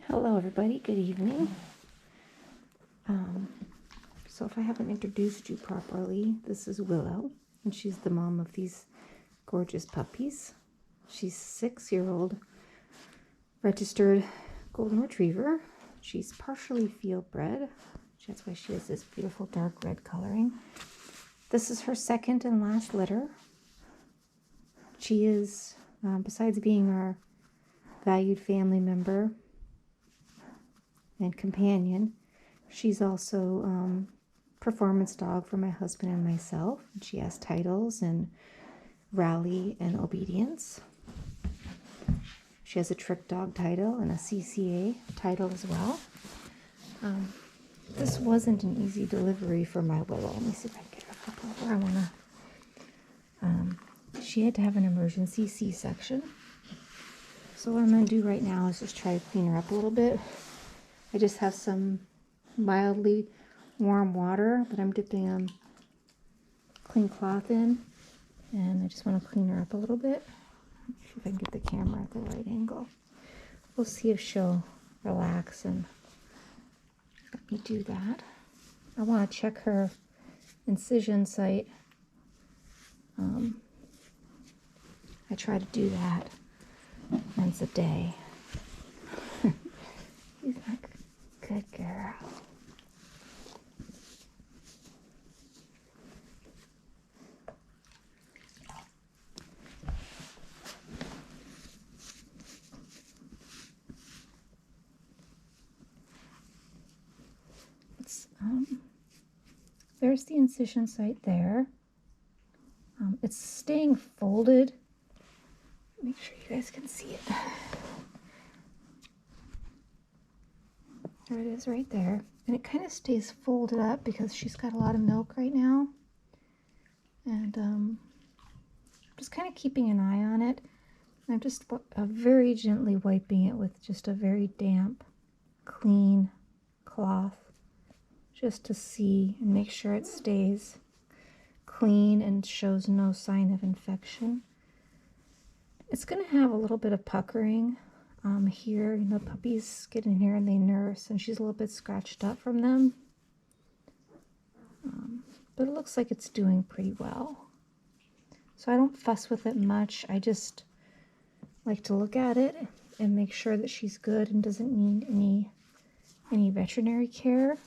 Hello everybody, good evening. So if I haven't introduced you properly, this is Willow, and she's the mom of these gorgeous puppies. She's a 6-year-old registered golden retriever. She's partially field bred. That's why she has this beautiful dark red coloring. This is her second and last litter. She is, besides being our valued family member and companion, she's also performance dog for my husband and myself. She has titles in rally and obedience. She has a trick dog title and a CCA title as well. This wasn't an easy delivery for my Willow. Let me see if I can get her flip over. I want to. She had to have an emergency C-section. So what I'm going to do right now is just try to clean her up a little bit. I just have some mildly warm water that I'm dipping clean cloth in, and I just want to clean her up a little bit. See if I can get the camera at the right angle. We'll see if she'll relax and let me do that. I want to check her incision site. I try to do that once a day. She's like, good girl. There's the incision site there. It's staying folded. Make sure you guys can see it. There it is right there. And it kind of stays folded up because she's got a lot of milk right now. And just kind of keeping an eye on it. I'm just very gently wiping it with just a very damp, clean cloth, just to see and make sure it stays clean and shows no sign of infection. It's going to have a little bit of puckering here. You know, puppies get in here and they nurse, and she's a little bit scratched up from them. But it looks like it's doing pretty well. So I don't fuss with it much. I just like to look at it and make sure that she's good and doesn't need any veterinary care.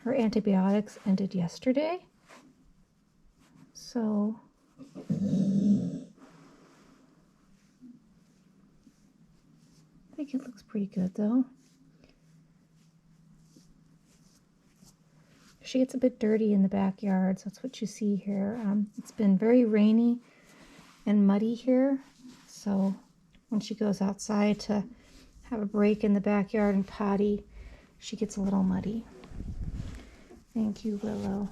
Her antibiotics ended yesterday. So I think it looks pretty good though. She gets a bit dirty in the backyard, so that's what you see here. It's been very rainy and muddy here, so when she goes outside to have a break in the backyard and potty, she gets a little muddy. Thank you, Willow.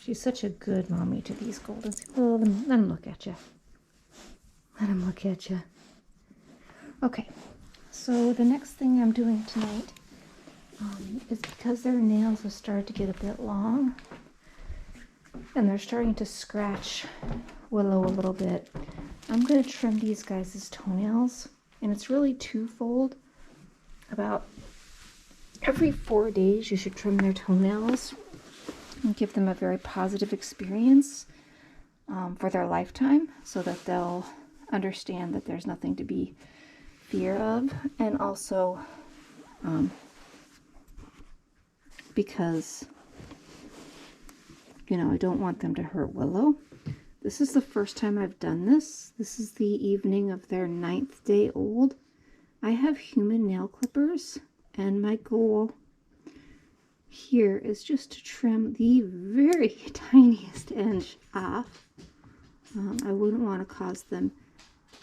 She's such a good mommy to these Goldens. Oh, let him look at you. Let him look at you. Okay, so the next thing I'm doing tonight is because their nails have started to get a bit long and they're starting to scratch Willow a little bit. I'm going to trim these guys' toenails, and it's really twofold. About every 4 days you should trim their toenails and give them a very positive experience for their lifetime, so that they'll understand that there's nothing to be fear of. And also because, you know, I don't want them to hurt Willow. This is the first time I've done this. This is the evening of their 9th day old. I have human nail clippers, and my goal here is just to trim the very tiniest inch off. I wouldn't want to cause them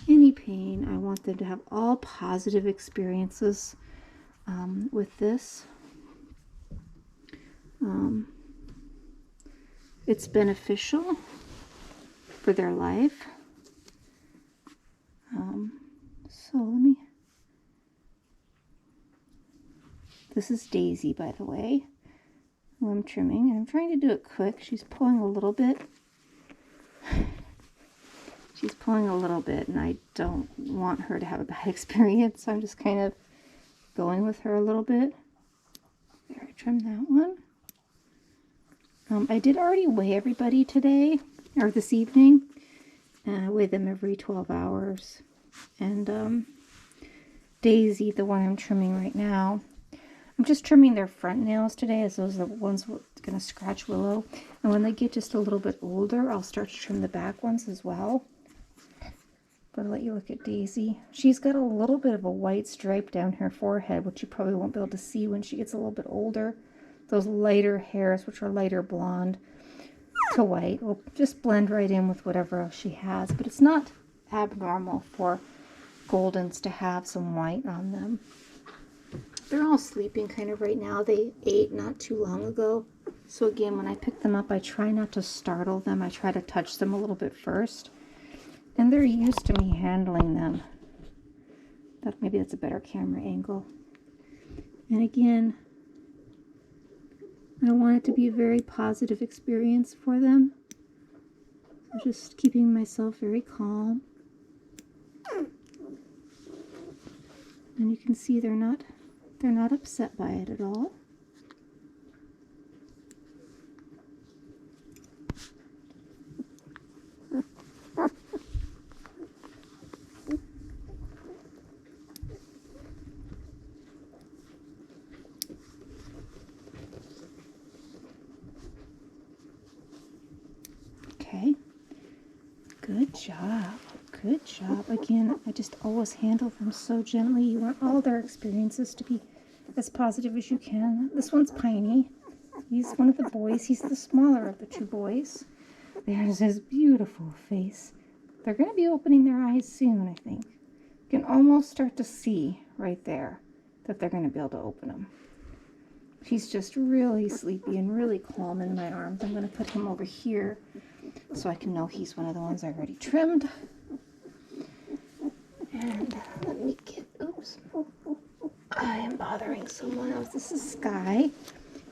any pain. I want them to have all positive experiences with this. It's beneficial for their life. So let me... This is Daisy, by the way, who I'm trimming. And I'm trying to do it quick. She's pulling a little bit. She's pulling a little bit, and I don't want her to have a bad experience, so I'm just kind of going with her a little bit. There, I trimmed that one. I did already weigh everybody today, or this evening. I weigh them every 12 hours. And Daisy, the one I'm trimming right now, I'm just trimming their front nails today, as those are the ones going to scratch Willow. And when they get just a little bit older, I'll start to trim the back ones as well. But I'll let you look at Daisy. She's got a little bit of a white stripe down her forehead, which you probably won't be able to see when she gets a little bit older. Those lighter hairs, which are lighter blonde to white, will just blend right in with whatever else she has. But it's not abnormal for Goldens to have some white on them. They're all sleeping kind of right now. They ate not too long ago. So again, when I pick them up, I try not to startle them. I try to touch them a little bit first. And they're used to me handling them. Maybe that's a better camera angle. And again, I want it to be a very positive experience for them. So just keeping myself very calm. And you can see they're not upset by it at all. Okay, good job. Good job. Again, I just always handle them so gently. You want all their experiences to be as positive as you can. This one's Piney. He's one of the boys. He's the smaller of the two boys. There's his beautiful face. They're going to be opening their eyes soon, I think. You can almost start to see right there that they're going to be able to open them. He's just really sleepy and really calm in my arms. I'm going to put him over here so I can know he's one of the ones I already trimmed. And let me get, oops, I am bothering someone else. This is Sky.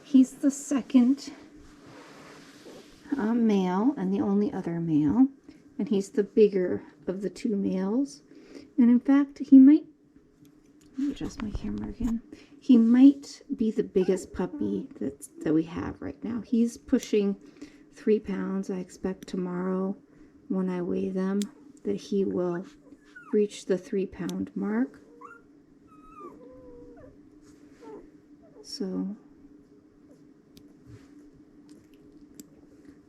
He's the second male and the only other male. And he's the bigger of the two males. And in fact, he might, let me adjust my camera again. He might be the biggest puppy that we have right now. He's pushing 3 pounds. I expect tomorrow when I weigh them that he will reach the 3-pound mark. So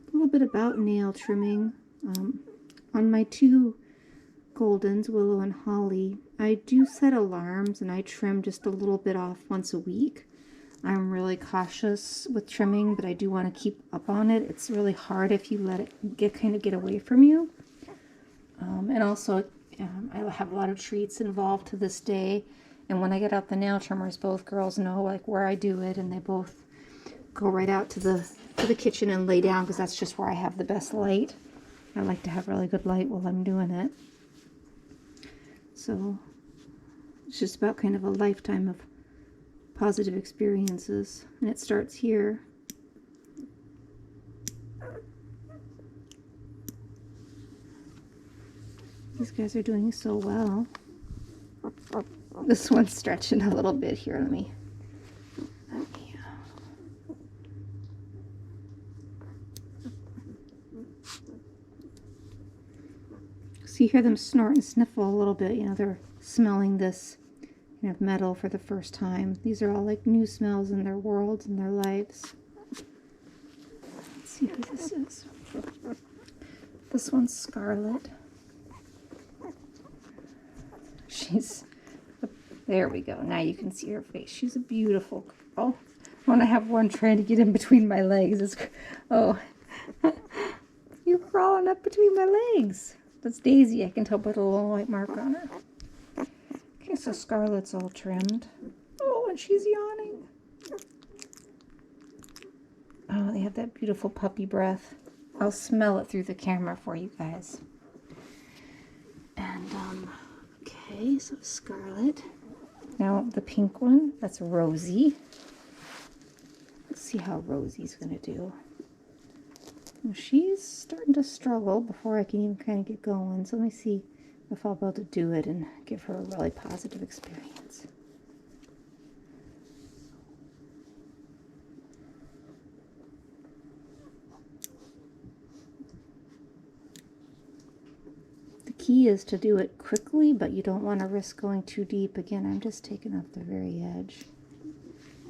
a little bit about nail trimming. On my two Goldens, Willow and Holly, I do set alarms and I trim just a little bit off once a week. I'm really cautious with trimming, but I do want to keep up on it. It's really hard if you let it get away from you. And also, I have a lot of treats involved to this day. And when I get out the nail trimmers, both girls know like where I do it, and they both go right out to the kitchen and lay down because that's just where I have the best light. I like to have really good light while I'm doing it. So it's just about kind of a lifetime of positive experiences. And it starts here. These guys are doing so well. This one's stretching a little bit here. Let me so you hear them snort and sniffle a little bit. You know, they're smelling this kind of metal for the first time. These are all like new smells in their worlds and their lives. Let's see who this is. This one's Scarlet. There we go. Now you can see her face. She's a beautiful girl. When I have one trying to get in between my legs. Oh, you're crawling up between my legs. That's Daisy. I can tell by the little white mark on her. Okay, so Scarlet's all trimmed. Oh, and she's yawning. Oh, they have that beautiful puppy breath. I'll smell it through the camera for you guys. And, okay, so Scarlet. Now the pink one, that's Rosie. Let's see how Rosie's going to do. She's starting to struggle before I can even kind of get going. So let me see if I'll be able to do it and give her a really positive experience. The key is to do it quickly, but you don't want to risk going too deep. Again, I'm just taking off the very edge.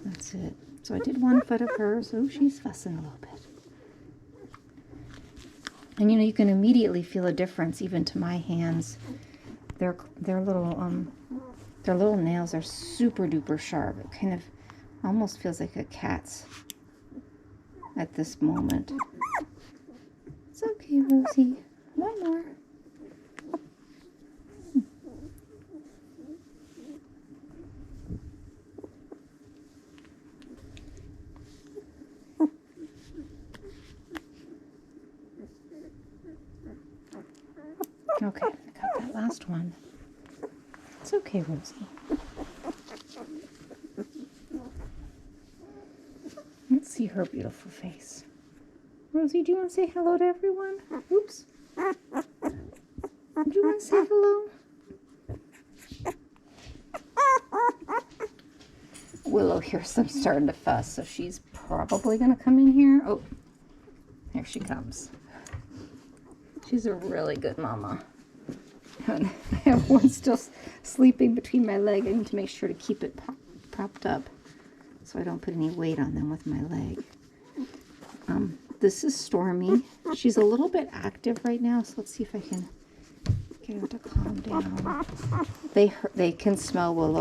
That's it. So I did one foot of hers. Oh, she's fussing a little bit. And you know, you can immediately feel a difference even to my hands. Their little nails are super duper sharp. It kind of almost feels like a cat's at this moment. It's okay, Rosie. One more. Okay, I got that last one. It's okay, Rosie. Let's see her beautiful face. Rosie, do you want to say hello to everyone? Oops. Do you want to say hello? Willow hears them starting to fuss, so she's probably going to come in here. Oh, here she comes. She's a really good mama. And I have one still sleeping between my leg. I need to make sure to keep it propped up so I don't put any weight on them with my leg. This is Stormy. She's a little bit active right now, so let's see if I can get her to calm down. They can smell Willow